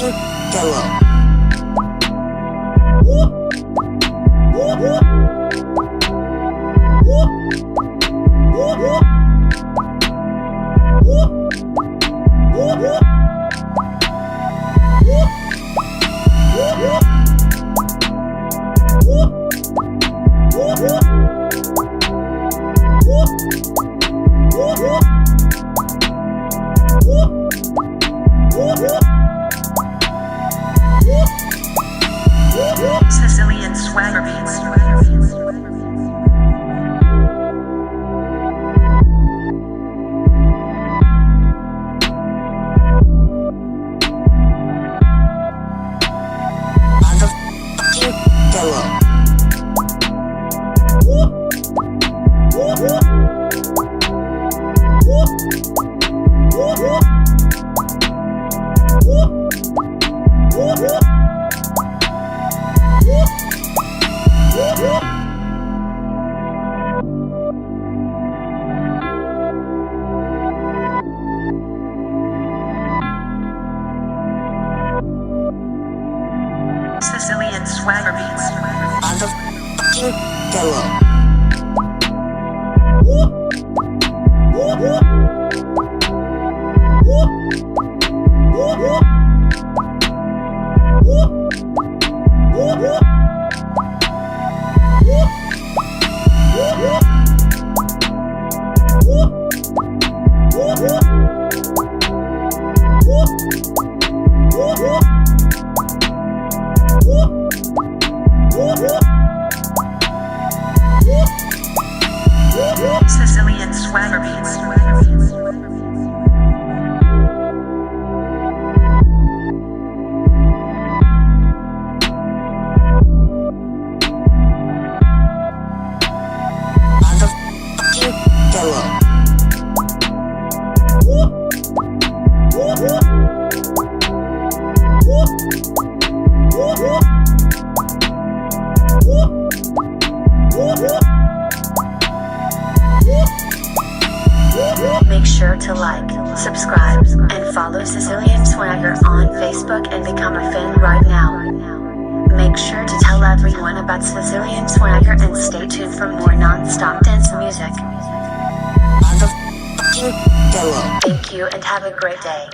motherfucking pillow. Sicilian swagger beats. Sicilian swagger beats. Motherfucking pillow. Sicilian swagger beats. Motherfucking pillow. Make sure to like, subscribe, and follow Sicilian Swagger on Facebook and become a fan right now. Make sure to tell everyone about Sicilian Swagger and stay tuned for more non-stop dance music. Motherfucking pillow. Thank you and have a great day.